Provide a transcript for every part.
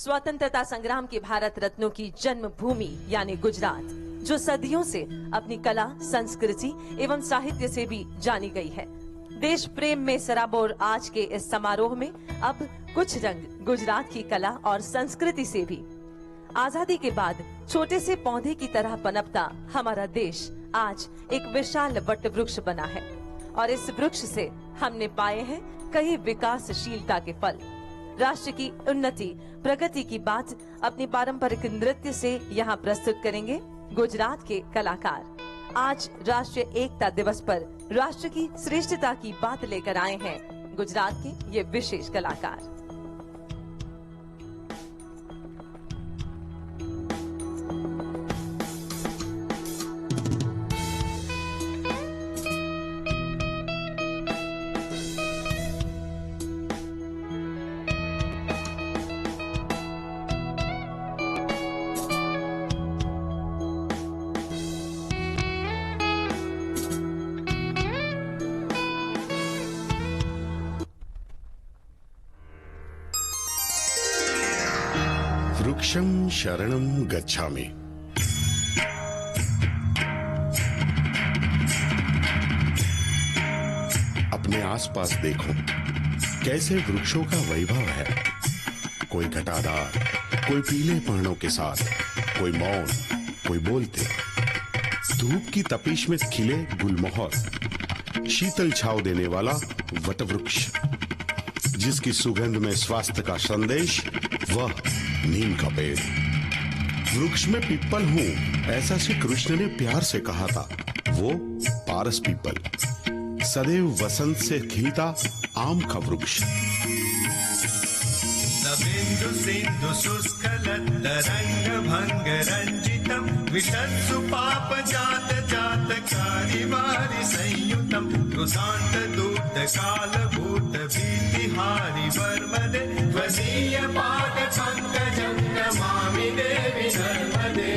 स्वतंत्रता संग्राम के भारत रत्नों की जन्मभूमि यानी गुजरात, जो सदियों से अपनी कला, संस्कृति एवं साहित्य से भी जानी गई है। देश प्रेम में सराबोर आज के इस समारोह में अब कुछ रंग गुजरात की कला और संस्कृति से भी। आजादी के बाद छोटे से पौधे की तरह पनपता हमारा देश आज एक विशाल वट वृक्ष बना है और इस वृक्ष से हमने पाए हैं कई विकासशीलता के फल। राष्ट्र की उन्नति, प्रगति की बात अपनी पारंपरिक नृत्य से यहाँ प्रस्तुत करेंगे गुजरात के कलाकार। आज राष्ट्रीय एकता दिवस पर राष्ट्र की श्रेष्ठता की बात लेकर आए हैं गुजरात के ये विशेष कलाकार। वृक्षं शरणं गच्छामि। अपने आसपास देखो, कैसे वृक्षों का वैभव है। कोई घटादार, कोई पीले पर्णों के साथ, कोई मौन, कोई बोलते। धूप की तपिश में खिले गुलमोहर, शीतल छाव देने वाला वटवृक्ष, जिसकी सुगंध में स्वास्थ्य का संदेश, वह नीम का पेड़। वृक्ष में पीपल हूं, ऐसा श्री कृष्ण ने प्यार से कहा था। वो पारस पीपल, सदैव वसंत से खिलता आम का वृक्ष। नवेन्दु सिंधु शुष्कलत तरंग भंग रंजितम विशत्सु पाप जात जात कारिवारि संयुतम कृतांत दूत काल भूत भीतिहारि वर्मदे त्वदीय पाद पंकजं नमामि देवी नर्मदे।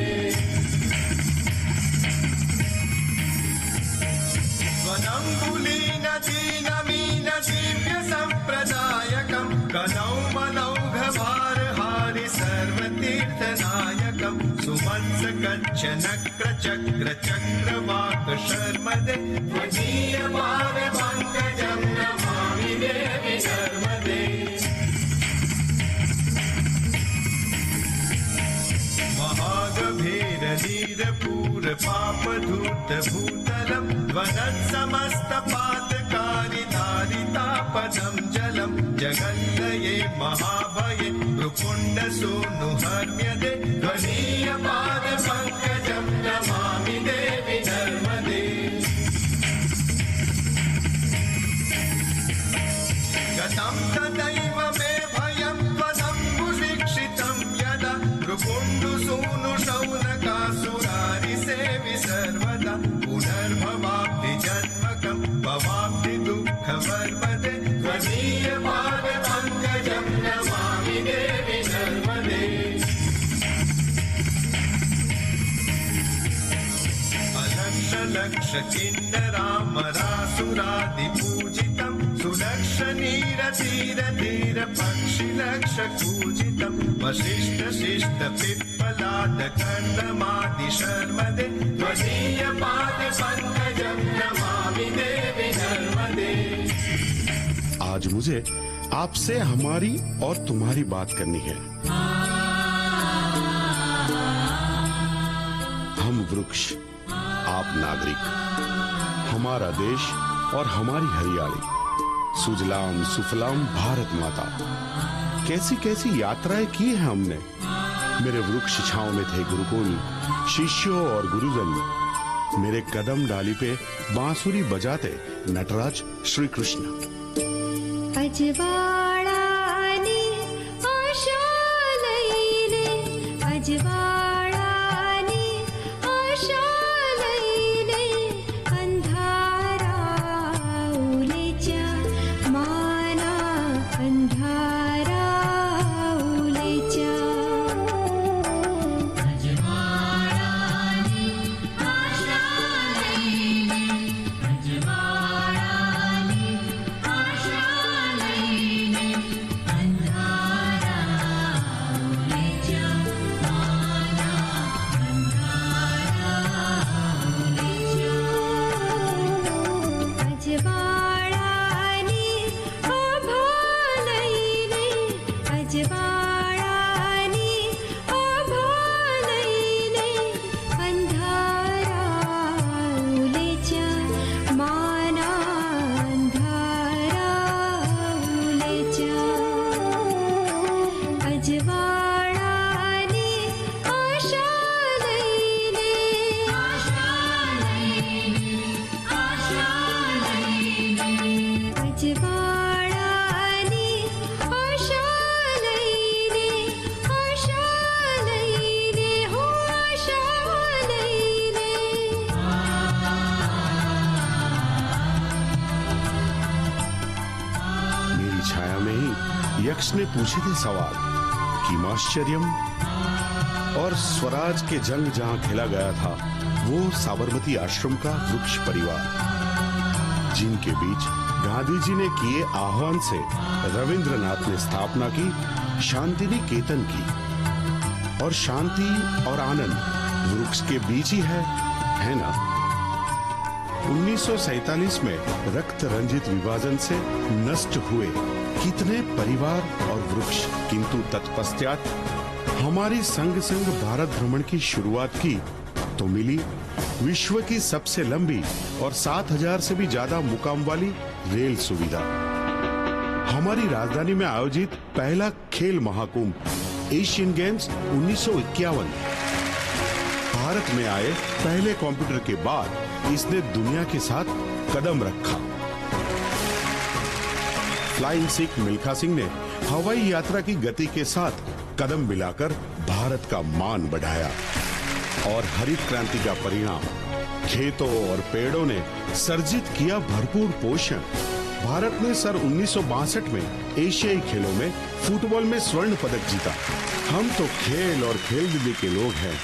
स्वनंबुलीन दीनमीन दिव्य संप्रदायकं कनौमनौघ भारहारि सर्वतीर्थनायकं सुमत्स कच्छ नक्र चक्र चक्रवाक शर्मदे त्वदीय पाद पंकजं नमामि देवी नर्मदे। महागभीर नीरपूर पाप धूत भूतलम वदत् समस्त पातकारि धारितापदं जलम जगन्नये महाभये भ्रुकुण्ड सूनु हर्म्यदे त्वदीय पाद पंकजं नमामि देवी नर्मदे। गतं तदैव मे भयं त्वदम्बुदीक्षितं यदा भ्रुकुण्डु सूनु शौनकासुरारि सेवि सर्वदा पुनर्भवाब्धि जन्मकं भवाब्धि दुःखवर्मदे त्वदीय पाद पंकजं नमामि देवी नर्मदे। अलक्ष लक्ष किन्नरामरासुरादि पूजितं सुलक्ष नीर धीर धीर पक्षि लक्ष पूजितं वशिष्ठ शिष्ट पिप्पलाद कर्दमादि शर्मदे त्वदीय पाद पंकजं नमामि देवी नर्मदे। आज मुझे आपसे हमारी और तुम्हारी बात करनी है। हम वृक्ष, आप नागरिक, हमारा देश और हमारी हरियाली, सुजलाम सुफलाम भारत माता। कैसी कैसी यात्राएं की हैं हमने। मेरे वृक्ष छांव में थे गुरुकुल, शिष्यों और गुरुजन। मेरे कदम डाली पे बांसुरी बजाते नटराज श्री कृष्ण। अजवाळाने आशा लैले, अजवाळाने आशा लैले, अंधारा उलेच्या माना, अंधारा उलेच्या। अजवाळाने आशा लैले, अजवाळाने आशा लैले, यक्ष ने पूछे थे सवाल किमाश्चर्यम, और स्वराज के जंग जहां खेला गया था वो साबरमती आश्रम का वृक्ष परिवार, जिनके बीच गांधी जी ने किए आह्वान से रविंद्रनाथ ने स्थापना की शांति निकेतन की। और शांति और आनंद वृक्ष के बीच ही है ना। 1947 में रक्त रंजित विभाजन से नष्ट हुए कितने परिवार और वृक्ष, किंतु तत्पश्चात हमारी संग संग भारत भ्रमण की शुरुआत की तो मिली विश्व की सबसे लंबी और 7000 से भी ज्यादा मुकाम वाली रेल सुविधा। हमारी राजधानी में आयोजित पहला खेल महाकुंभ एशियन गेम्स 1951। भारत में आए पहले कंप्यूटर के बाद इसने दुनिया के साथ कदम रखा। फ्लाइंग सिख मिल्खा सिंह ने हवाई यात्रा की गति के साथ कदम मिलाकर भारत का मान बढ़ाया। और हरित क्रांति का परिणाम खेतों और पेड़ों ने सर्जित किया भरपूर पोषण। भारत ने सन 1962 में एशियाई खेलों में फुटबॉल में स्वर्ण पदक जीता। हम तो खेल और खेल दिली के लोग हैं।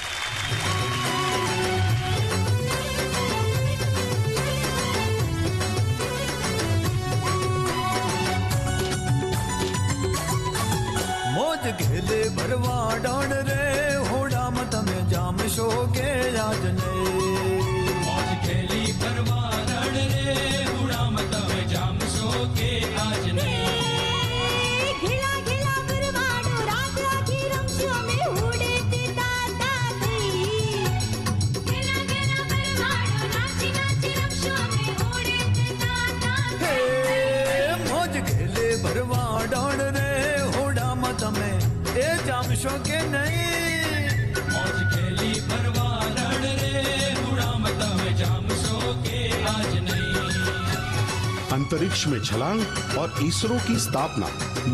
मौज घेले भरवा डांड रे होड़ा मत में जाम शोके आज ने। मौज खेली भरवा डांड रे होड़ा मत में जाम शोके आज ने। घिला घिला बरवाडो रात आखी रमशो में उड़े ताता थी। घिला घिला बरवाडो नाची नाची रमशो में उड़े ताता थी। हे मौज घेले भरवा डांड रे होड़ा मत में ए जाम शोके नहीं। मौज खेली भरवा डांड रे होड़ा मत में जाम शोके आज नहीं। अंतरिक्ष में छलांग और इसरो की स्थापना,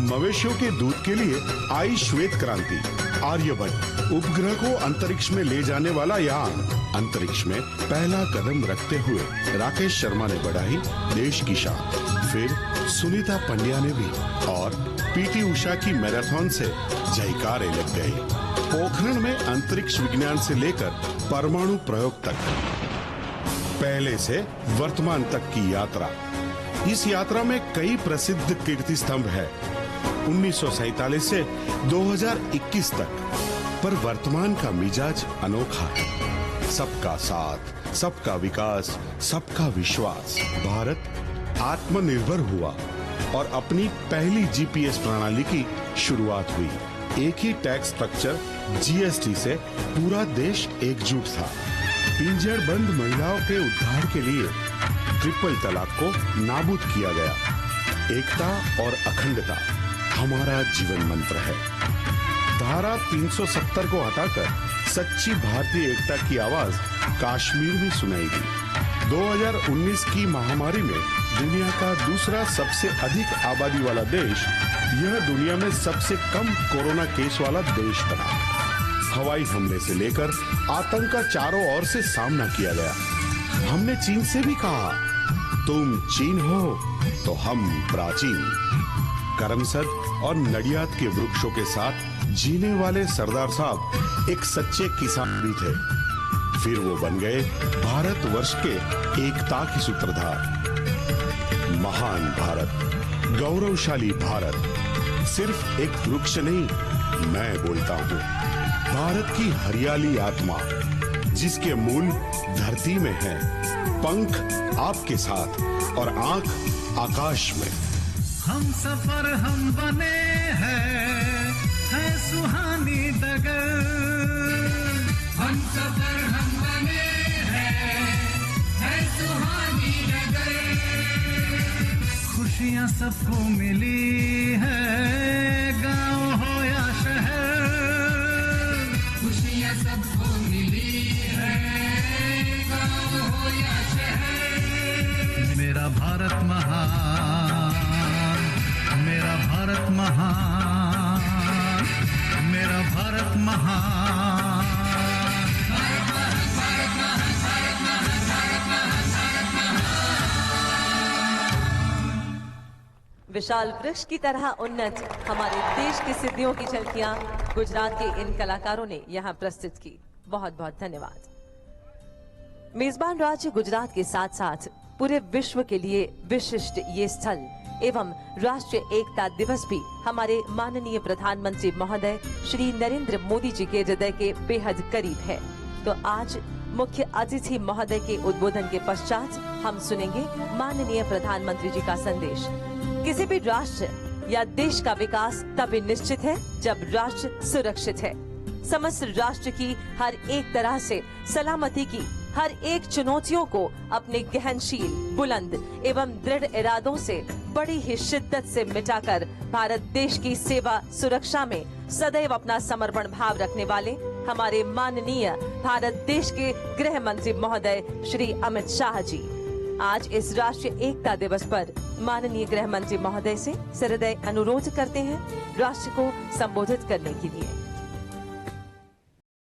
मवेशियों के दूध के लिए आई श्वेत क्रांति, आर्यभट्ट उपग्रह को अंतरिक्ष में ले जाने वाला यान, अंतरिक्ष में पहला कदम रखते हुए राकेश शर्मा ने बढ़ाई देश की शान। फिर सुनीता पंड्या ने भी, और पीटी उषा की मैराथन से जयकारे लग गई। पोखरण में अंतरिक्ष विज्ञान से लेकर परमाणु प्रयोग तक, पहले से वर्तमान तक की यात्रा। इस यात्रा में कई प्रसिद्ध कीर्ति स्तंभ है 1947 से 2021 तक। पर वर्तमान का मिजाज अनोखा है। सबका साथ, सबका विकास, सबका विश्वास। भारत आत्मनिर्भर हुआ और अपनी पहली जीपीएस प्रणाली की शुरुआत हुई। एक ही टैक्स स्ट्रक्चर जीएसटी से पूरा देश एकजुट था। पिंजड़ बंद महिलाओं के उद्धार के लिए ट्रिपल तलाक को नाबूद किया गया। एकता और अखंडता हमारा जीवन मंत्र है। धारा 370 को हटाकर सच्ची भारतीय एकता की आवाज कश्मीर में सुनाई दी। 2019 की महामारी में दुनिया का दूसरा सबसे अधिक आबादी वाला देश, यह दुनिया में सबसे कम कोरोना केस वाला देश बना। हवाई हमले से लेकर आतंक का चारों ओर से सामना किया गया। हमने चीन से भी कहा, तुम चीन हो तो हम प्राचीन। करमसद और नडियाद के वृक्षों के साथ जीने वाले सरदार साहब एक सच्चे किसान भी थे। फिर वो बन गए भारतवर्ष के एकता की सूत्रधार। महान भारत, गौरवशाली भारत सिर्फ एक वृक्ष नहीं, मैं बोलता हूँ भारत की हरियाली आत्मा, जिसके मूल धरती में है, पंख आपके साथ और आंख आकाश में। हम सफर हम बने हैं, है सुहानी डगर। हम सफर हम बने हैं, है सुहानी डगर। खुशियाँ सबको मिली है, गांव हो या शहर। खुशियाँ सबको मिली है, गाँव हो या शहर। मेरा भारत महान, मेरा भारत महान, मेरा भारत महान। विशाल वृक्ष की तरह उन्नत हमारे देश की सिद्धियों की झलकियां गुजरात के इन कलाकारों ने यहाँ प्रस्तुत की। बहुत बहुत धन्यवाद। मेजबान राज्य गुजरात के साथ साथ पूरे विश्व के लिए विशिष्ट ये स्थल एवं राष्ट्रीय एकता दिवस भी हमारे माननीय प्रधानमंत्री महोदय श्री नरेंद्र मोदी जी के हृदय के बेहद करीब है। तो आज मुख्य अतिथि महोदय के उद्बोधन के पश्चात हम सुनेंगे माननीय प्रधानमंत्री जी का संदेश। किसी भी राष्ट्र या देश का विकास तभी निश्चित है जब राष्ट्र सुरक्षित है। समस्त राष्ट्र की हर एक तरह से सलामती की हर एक चुनौतियों को अपने गहनशील, बुलंद एवं दृढ़ इरादों से बड़ी ही शिद्दत से मिटाकर भारत देश की सेवा सुरक्षा में सदैव अपना समर्पण भाव रखने वाले हमारे माननीय भारत देश के गृह मंत्री महोदय श्री अमित शाह जी आज इस राष्ट्रीय एकता दिवस पर माननीय गृह मंत्री महोदय से सहृदय अनुरोध करते हैं राष्ट्र को संबोधित करने के लिए।